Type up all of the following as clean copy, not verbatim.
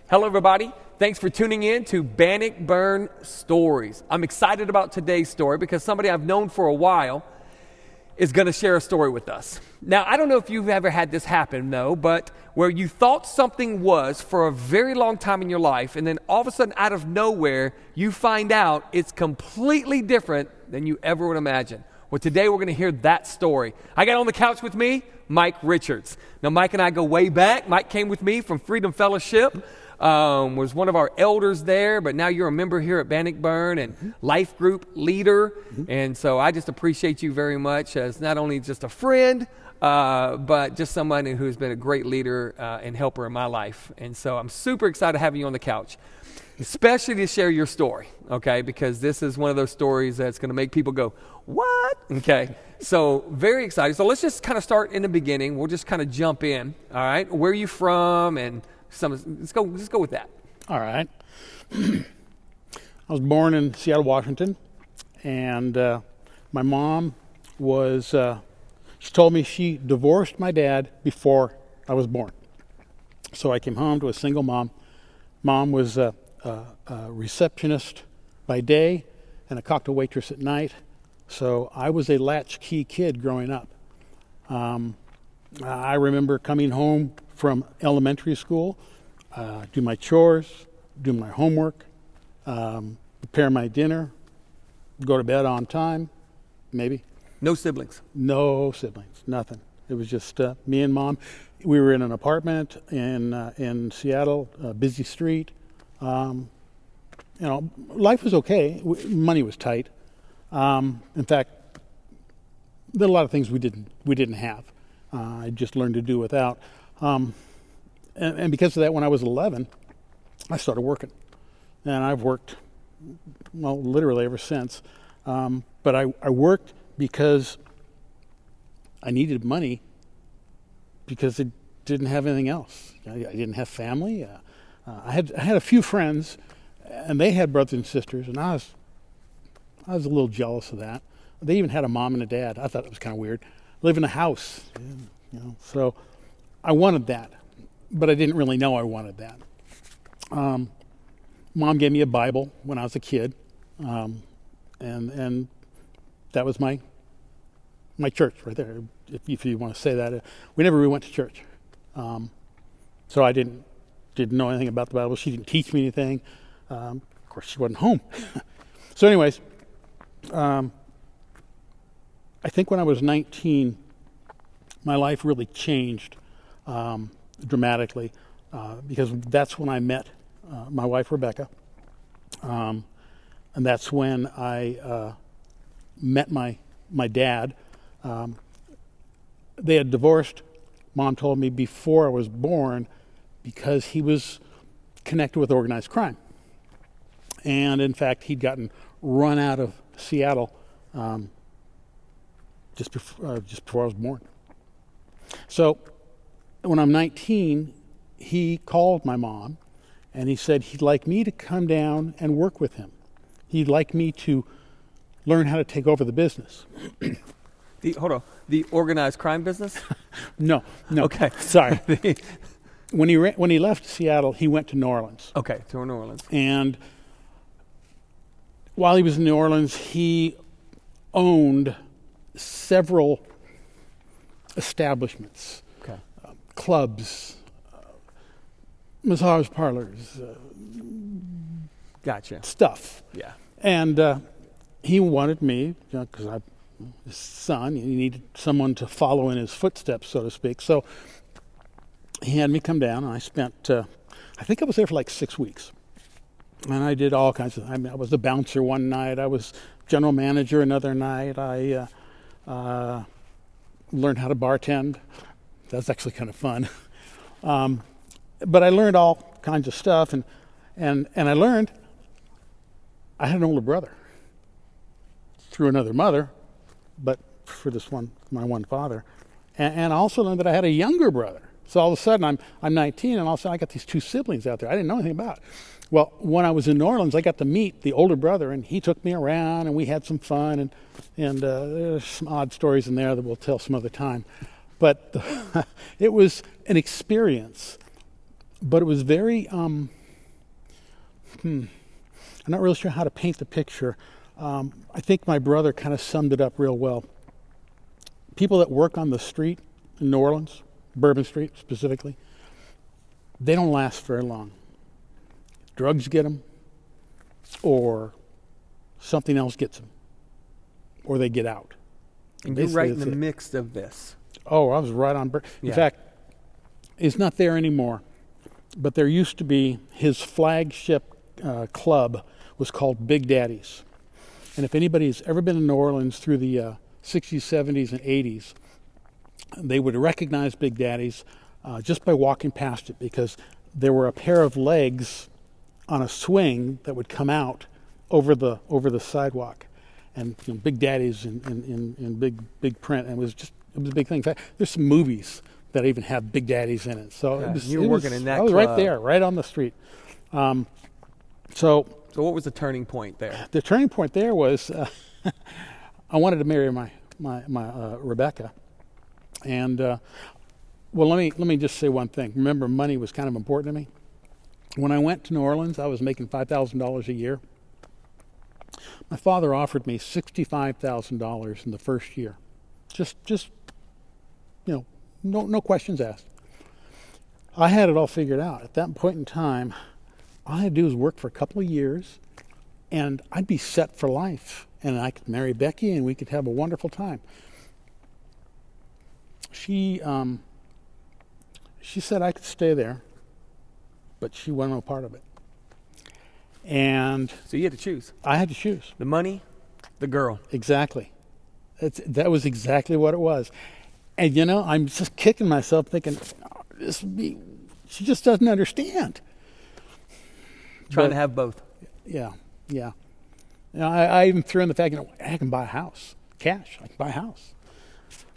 Hello, everybody. Thanks for tuning in to Bannockburn Stories. I'm excited about today's story because somebody I've known for a while is going to share a story with us. Now, I don't know if you've ever had this happen, though, but where you thought something was for a very long time in your life, and then all of a sudden, out of nowhere, you find out it's completely different than you ever would imagine. Well, today we're going to hear that story. I got on the couch with me, Mike Richards. Now, Mike and I go way back. Mike came with me from Freedom Fellowship. Was one of our elders there, but now you're a member here at Bannockburn and life group leader. And so I just appreciate you very much as not only just a friend, but just somebody who's been a great leader and helper in my life. And so I'm super excited to have you on the couch, especially to share your story, okay? Because this is one of those stories that's going to make people go, what? Okay, so very excited. So let's just kind of start in the beginning. We'll just kind of jump in, all right? Where are you from? And let's go with that. All right. I was born in Seattle, Washington, and my mom was, she told me she divorced my dad before I was born. So I came home to a single mom. Mom was a receptionist by day and a cocktail waitress at night. So I was a latchkey kid growing up. I remember coming home from elementary school, do my chores, do my homework, prepare my dinner, go to bed on time, maybe. No siblings? No siblings, nothing. It was just me and Mom. We were in an apartment in Seattle, a busy street. Life was okay. Money was tight. In fact, there are a lot of things we didn't have. I just learned to do without. And because of that, when I was 11, I started working. And I've worked, well, literally ever since. But I worked because I needed money because I didn't have anything else. I didn't have family. I had a few friends, and they had brothers and sisters, and I was a little jealous of that. They even had a mom and a dad. I thought it was kind of weird. Live in a house, so I wanted that, but I didn't really know I wanted that. Mom gave me a Bible when I was a kid, and that was my church right there, if you want to say that. We never really went to church, so I didn't know anything about the Bible. She didn't teach me anything. Of course, she wasn't home. So anyways, I think when I was 19, my life really changed dramatically because that's when I met my wife, Rebecca. And that's when I met my dad. They had divorced, Mom told me, before I was born because he was connected with organized crime. And in fact, he'd gotten run out of Seattle just before I was born. So when I'm 19, he called my mom and he said he'd like me to come down and work with him. He'd like me to learn how to take over the business. The organized crime business? No. Okay. Sorry. When he left Seattle, he went to New Orleans. Okay, to New Orleans. And while he was in New Orleans, he owned several establishments, clubs, massage parlors, gotcha. Stuff. Yeah. And he wanted me, because I'm his son, he needed someone to follow in his footsteps, so to speak. So he had me come down, and I spent, I think I was there for like 6 weeks. And I did all kinds of, I was a bouncer one night, I was general manager another night, I learned how to bartend. That's actually kind of fun. But I learned all kinds of stuff, and I learned I had an older brother through another mother, but for my one father. And I also learned that I had a younger brother. So all of a sudden I'm 19, and all of a sudden I got these two siblings out there I didn't know anything about. Well, when I was in New Orleans, I got to meet the older brother, and he took me around, and we had some fun, and there's some odd stories in there that we'll tell some other time. But it was an experience, but it was very I'm not really sure how to paint the picture. I think my brother kind of summed it up real well. People that work on the street in New Orleans, Bourbon Street specifically, they don't last very long. Drugs get them, or something else gets them, or they get out. And you're right in the mix of this. Oh, I was right on. In fact, it's not there anymore, but there used to be his flagship club was called Big Daddy's. And if anybody's ever been in New Orleans through the 60s, 70s, and 80s, they would recognize Big Daddy's just by walking past it, because there were a pair of legs on a swing that would come out over the sidewalk, and Big Daddy's in big print, and it was a big thing. In fact, there's some movies that even have Big Daddy's in it. So you were working in that. I was right there, right on the street. So what was the turning point there? The turning point there was I wanted to marry my Rebecca, and well, let me just say one thing. Remember, money was kind of important to me. When I went to New Orleans, I was making $5,000 a year. My father offered me $65,000 in the first year. Just no questions asked. I had it all figured out. At that point in time, all I had to do was work for a couple of years, and I'd be set for life. And I could marry Becky, and we could have a wonderful time. She said I could stay there, but she wanted no part of it. And so you had to choose. I had to choose. The money, the girl. Exactly. That was exactly what it was. And I'm just kicking myself thinking, she just doesn't understand. Trying to have both. Yeah. I even threw in the fact, I can buy a house. Cash, I can buy a house.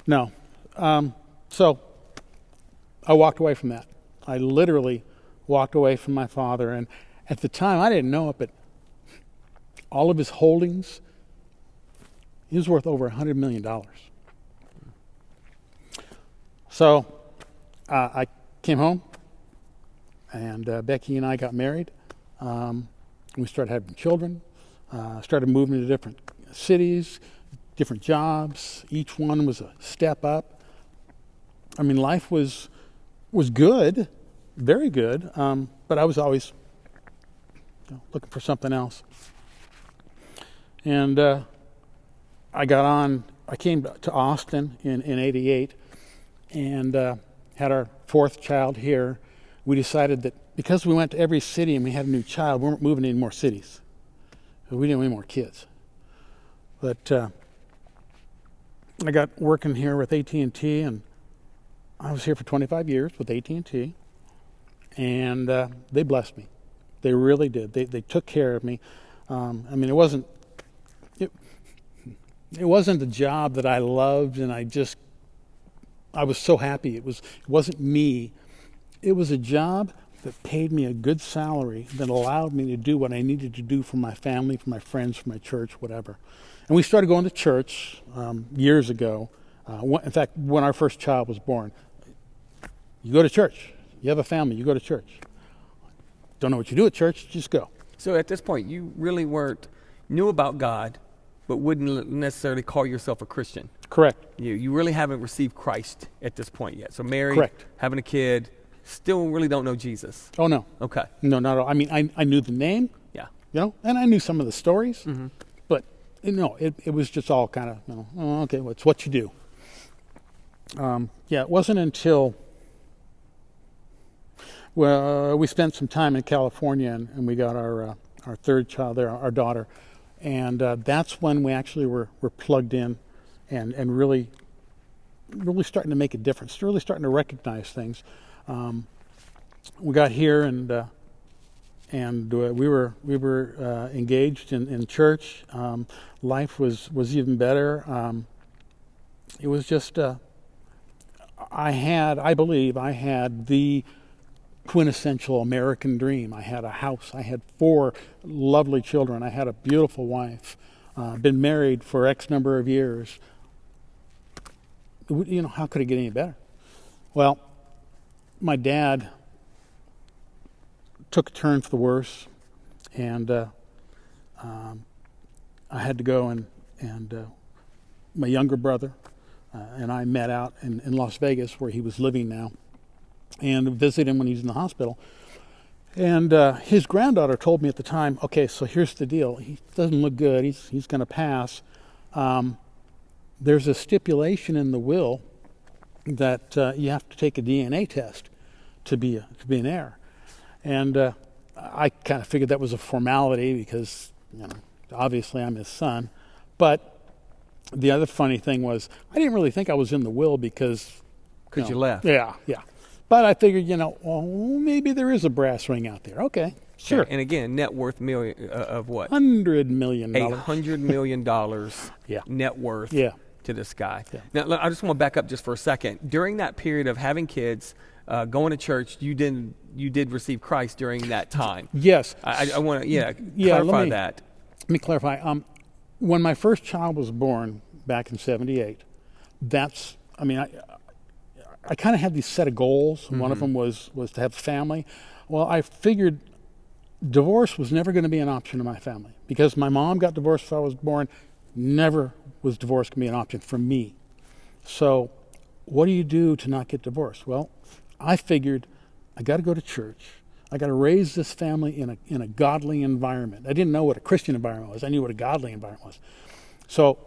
No. So I walked away from that. I literally walked away from my father. And at the time, I didn't know it, but all of his holdings, he was worth over $100 million. So I came home, and Becky and I got married. We started having children, started moving to different cities, different jobs. Each one was a step up. I mean, life was good, very good, but I was always looking for something else. And I came to Austin in 88 and had our fourth child here. We decided that because we went to every city and we had a new child, we weren't moving to any more cities. We didn't want any more kids. But I got working here with AT&T, and I was here for 25 years with AT&T, and they blessed me. They really did. They took care of me. I mean, it wasn't the job that I loved, and I was so happy. It wasn't me. It was a job that paid me a good salary that allowed me to do what I needed to do for my family, for my friends, for my church, whatever. And we started going to church years ago. In fact, when our first child was born, you go to church. You have a family, you go to church. Don't know what you do at church, just go. So at this point, you really knew about God, but wouldn't necessarily call yourself a Christian. Correct. You really haven't received Christ at this point yet. So married, correct, having a kid, still really don't know Jesus. Oh, no. Okay. No, not at all. I mean, I knew the name. Yeah. And I knew some of the stories. Mm-hmm. But, it was just all kind of, okay, well, it's what you do. It wasn't until we spent some time in California, and we got our third child there, our daughter. And that's when we actually were plugged in and really starting to make a difference, really starting to recognize things. We got here, and we were engaged in church. Life was even better. It was just I believe I had the quintessential American dream. I had a house. I had 4 lovely children. I had a beautiful wife. Been married for X number of years. How could it get any better? Well, my dad took a turn for the worse. And I had to go and my younger brother and I met out in Las Vegas, where he was living now, and visit him when he was in the hospital. And his granddaughter told me at the time, okay, so here's the deal. He doesn't look good. He's going to pass. There's a stipulation in the will that you have to take a DNA test to be an heir. And I kind of figured that was a formality because, obviously I'm his son. But the other funny thing was I didn't really think I was in the will because you left. Yeah. But I figured, maybe there is a brass ring out there. Okay, sure. And again, net worth of what? $100 million. $100 million Yeah. net worth to this guy. Yeah. Now, I just want to back up just for a second. During that period of having kids, going to church, you did receive Christ during that time. Yes. I want to clarify that. Let me clarify. When my first child was born back in '78, I kind of had these set of goals. Mm-hmm. One of them was to have a family. Well, I figured divorce was never going to be an option in my family because my mom got divorced when I was born. Never was divorce going to be an option for me. So what do you do to not get divorced? Well, I figured I got to go to church. I got to raise this family in a godly environment. I didn't know what a Christian environment was. I knew what a godly environment was. So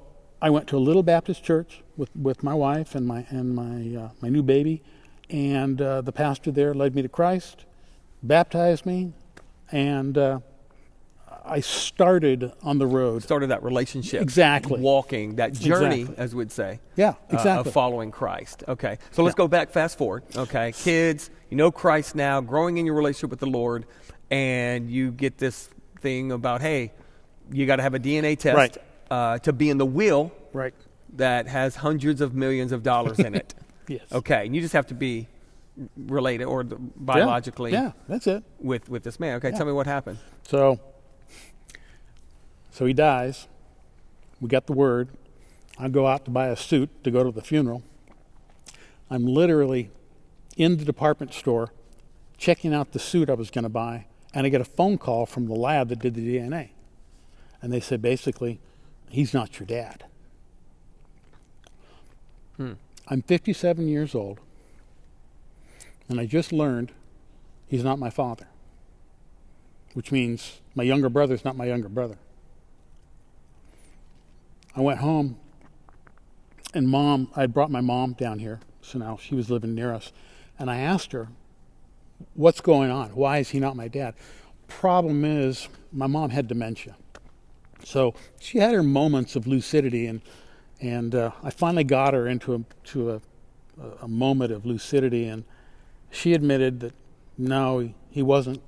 I went to a little Baptist church with my wife and my new baby, and the pastor there led me to Christ, baptized me, and I started on the road. Started that relationship. Exactly. Walking, that journey, Exactly. as we'd say. Yeah, exactly. Of following Christ. Okay. So let's go back, fast forward. Okay. Kids, you know Christ now, growing in your relationship with the Lord, and you get this thing about, hey, you got to have a DNA test to be in the will that has hundreds of millions of dollars in it. Yes. Okay. And you just have to be related or biologically. Yeah, that's it. With this man. Okay. Yeah. Tell me what happened. So he dies. We got the word. I go out to buy a suit to go to the funeral. I'm literally in the department store checking out the suit I was going to buy, and I get a phone call from the lab that did the DNA. And they said, basically, he's not your dad. I'm 57 years old, and I just learned he's not my father, which means my younger brother's not my younger brother. I went home, and I brought my mom down here, so now she was living near us, and I asked her, what's going on? Why is he not my dad? Problem is, my mom had dementia. So she had her moments of lucidity, and I finally got her into a moment of lucidity, and she admitted that no, he wasn't.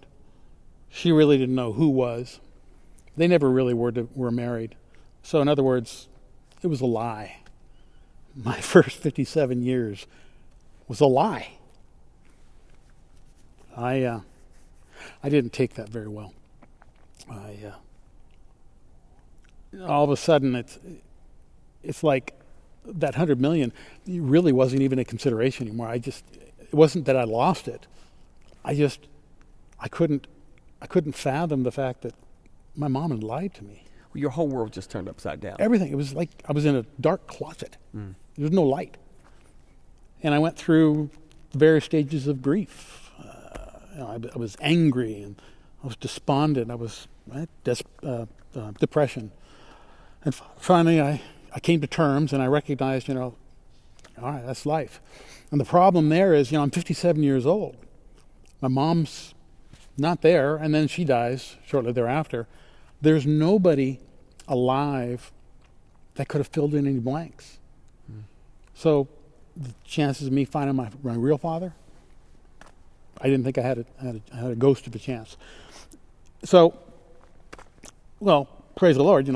She really didn't know who was. They never really were married. So in other words, it was a lie. My first 57 years was a lie. I didn't take that very well. All of a sudden, it's like that 100 million really wasn't even a consideration anymore. It wasn't that I lost it. I couldn't fathom the fact that my mom had lied to me. Well, your whole world just turned upside down. Everything. It was like I was in a dark closet. There was no light. And I went through various stages of grief. I was angry, and I was despondent. I was depression. And finally, I came to terms, and I recognized, all right, that's life. And the problem there is, I'm 57 years old. My mom's not there, and then she dies shortly thereafter. There's nobody alive that could have filled in any blanks. So the chances of me finding my real father, I didn't think I had a ghost of a chance. So, well, praise the Lord,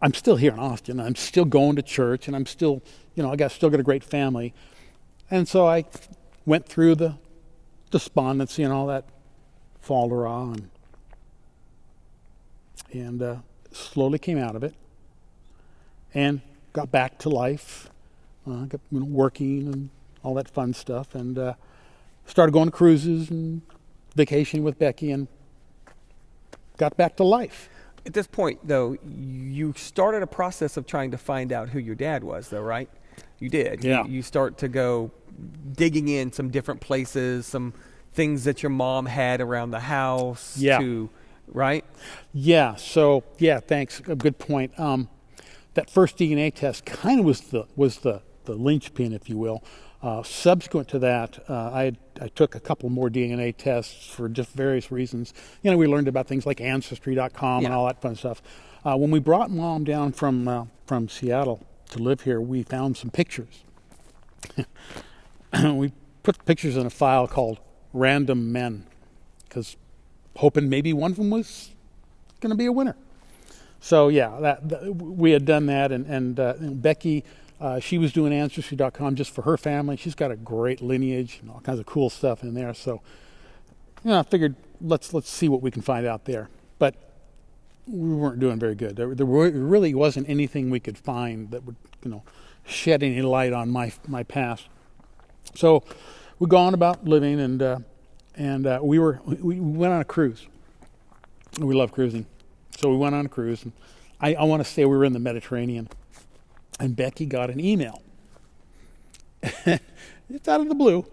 I'm still here in Austin. I'm still going to church, and I'm still, still got a great family. And so I went through the despondency and all that fall-de-ra, and slowly came out of it and got back to life, got working and all that fun stuff, and started going to cruises and vacationing with Becky, and got back to life. At this point, though, you started a process of trying to find out who your dad was, though, right? You did. Yeah. You start to go digging in some different places, some things that your mom had around the house. Yeah. Right? Yeah. So yeah, thanks. A good point. That first DNA test kind of was the linchpin, if you will. Subsequent to that, I took a couple more DNA tests for just various reasons. You know, we learned about things like Ancestry.com and all that fun stuff. When we brought Mom down from Seattle to live here, we found some pictures. We put the pictures in a file called Random Men, because hoping maybe one of them was going to be a winner. So yeah, we had done that, and Becky, she was doing Ancestry.com just for her family. She's got a great lineage and all kinds of cool stuff in there. So, you know, I figured let's see what we can find out there. But we weren't doing very good. There really wasn't anything we could find that would, you know, shed any light on my past. So we go on about living, and we went on a cruise. We love cruising. So we went on a cruise, and I want to say we were in the Mediterranean, and Becky got an email. It's out of the blue,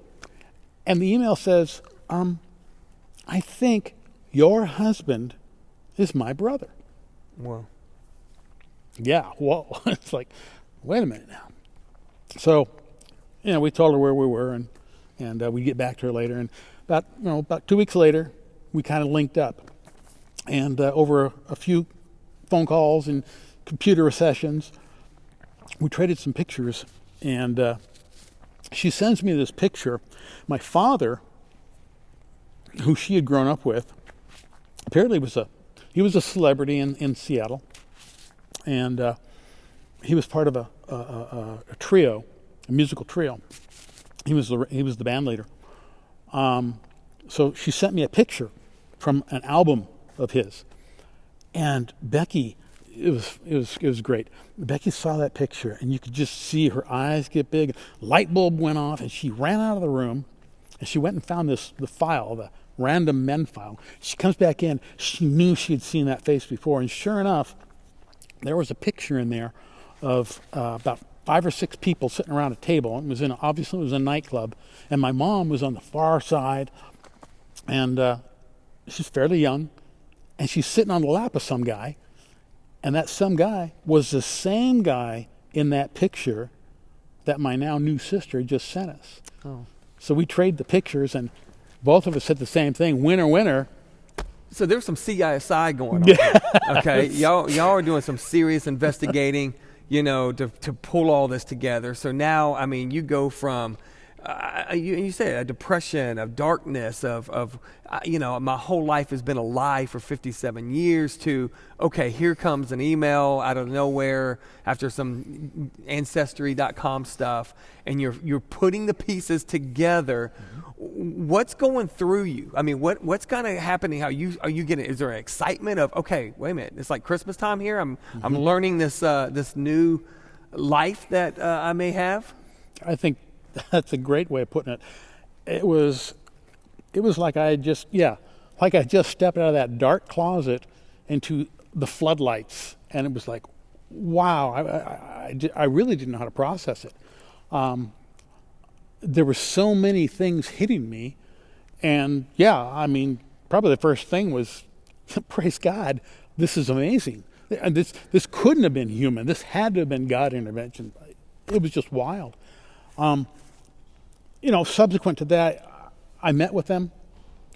and the email says, I think your husband is my brother. Well, yeah, whoa. It's like, wait a minute now. So, you know, we told her where we were, and we'd get back to her later, and about 2 weeks later, we kind of linked up. And over a few phone calls and computer sessions, we traded some pictures. And she sends me this picture. My father, who she had grown up with, apparently he was a celebrity in Seattle, and he was part of a trio, a musical trio. He was the band leader. So she sent me a picture from an album of his, and Becky, it was great. Becky saw that picture, and you could just see her eyes get big. Light bulb went off, and she ran out of the room, and she went and found the file, the Random Men file. She comes back in. She knew she had seen that face before, and sure enough, there was a picture in there of about 5 or 6 people sitting around a table. Obviously it was a nightclub, and my mom was on the far side, and she's fairly young. And she's sitting on the lap of some guy, and that some guy was the same guy in that picture that my now new sister just sent us. Oh. So we trade the pictures, and both of us said the same thing: winner, winner. So there's some CSI going on here, okay? Y'all are doing some serious investigating, you know, to pull all this together. So now, I mean, you go from you said a depression, of darkness, of you know, my whole life has been a lie for 57 years to, okay, here comes an email out of nowhere after some Ancestry.com stuff, and you're putting the pieces together. Mm-hmm. What's going through you? I mean, what's kind of happening? Are you getting? Is there an excitement of, okay, wait a minute, it's like Christmas time here. I'm learning this new life that I may have. I think that's a great way of putting it. It was like I just stepped out of that dark closet into the floodlights, and it was like, wow, I really didn't know how to process it. There were so many things hitting me, and yeah, I mean, probably the first thing was, praise God, this is amazing. And this couldn't have been human. This had to have been God intervention. It was just wild. You know, subsequent to that, I met with them.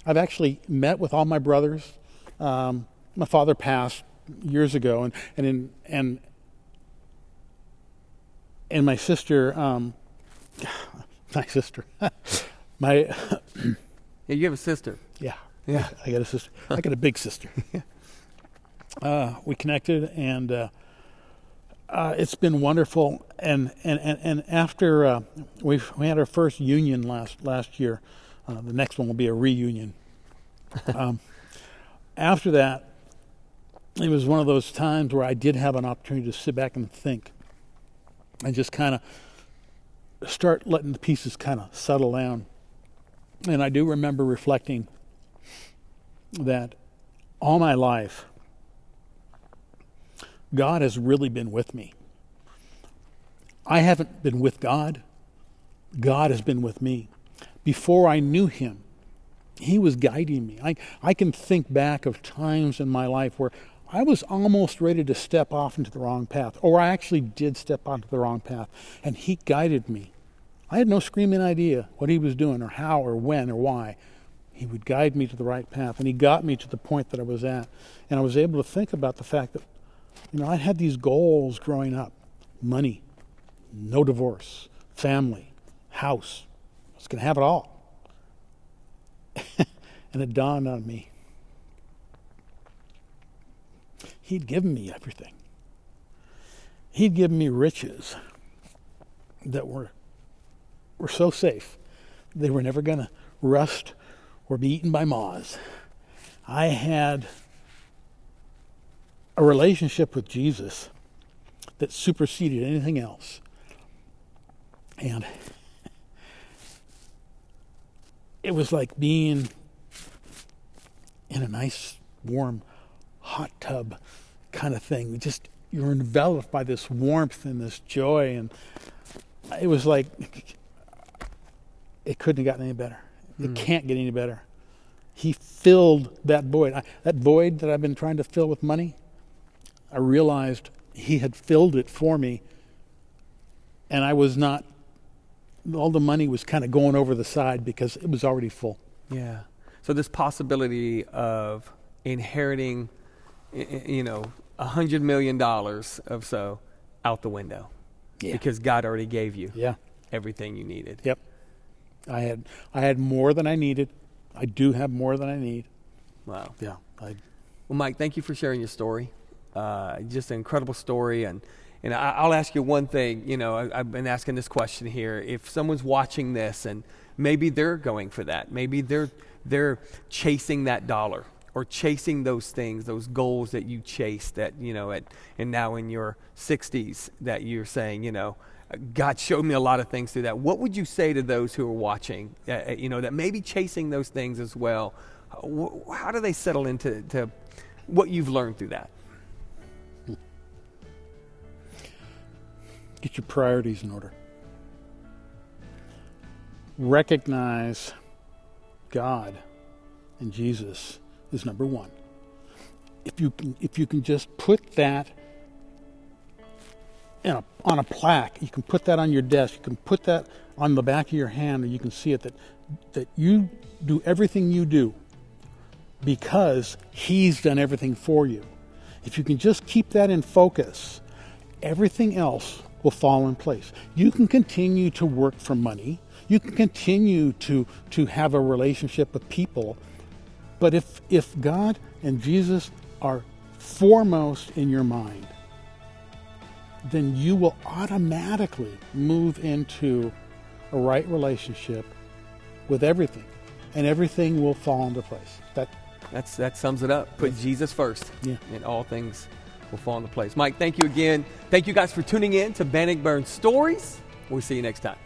I've actually met with all my brothers. My father passed years ago, and my sister, my Yeah, you have a sister. yeah, Yeah. I got a sister. I got a big sister. We connected, and it's been wonderful. And after we had our first union last year, the next one will be a reunion. After that, it was one of those times where I did have an opportunity to sit back and think, and just kind of start letting the pieces kind of settle down. And I do remember reflecting that all my life, God has really been with me. I haven't been with God. God has been with me. Before I knew him, he was guiding me. I can think back of times in my life where I was almost ready to step off into the wrong path, or I actually did step onto the wrong path, and he guided me. I had no screaming idea what he was doing or how or when or why. He would guide me to the right path, and he got me to the point that I was at. And I was able to think about the fact that, I had these goals growing up. Money, no divorce, family, house. I was going to have it all. And it dawned on me. He'd given me everything. He'd given me riches that were so safe. They were never going to rust or be eaten by moths. I had a relationship with Jesus that superseded anything else. And it was like being in a nice, warm, hot tub kind of thing. You're enveloped by this warmth and this joy, and it was like it couldn't have gotten any better. It can't get any better. He filled that void. That void that I've been trying to fill with money, I realized he had filled it for me, and I was not, all the money was kind of going over the side because it was already full. Yeah. So this possibility of inheriting, $100 million of so out the window. Yeah. Because God already gave you Yeah. everything you needed. Yep. I had more than I needed. I do have more than I need. Wow. Yeah. Well, Mike, thank you for sharing your story. Just an incredible story. And I'll ask you one thing. I've been asking this question here. If someone's watching this and maybe they're going for that, maybe they're chasing that dollar or chasing those things, those goals that you chase that, and now in your 60s that you're saying, God showed me a lot of things through that. What would you say to those who are watching, that may be chasing those things as well? How do they settle into what you've learned through that? Get your priorities in order. Recognize God and Jesus is number one. If you can just put that on a plaque, you can put that on your desk, you can put that on the back of your hand, and you can see it that you do everything you do because he's done everything for you. If you can just keep that in focus, everything else will fall in place. You can continue to work for money. You can continue to have a relationship with people. But if God and Jesus are foremost in your mind, then you will automatically move into a right relationship with everything. And everything will fall into place. That sums it up. Put Jesus first. Yeah. And all things will fall into place. Mike, thank you again. Thank you guys for tuning in to Bannockburn Stories. We'll see you next time.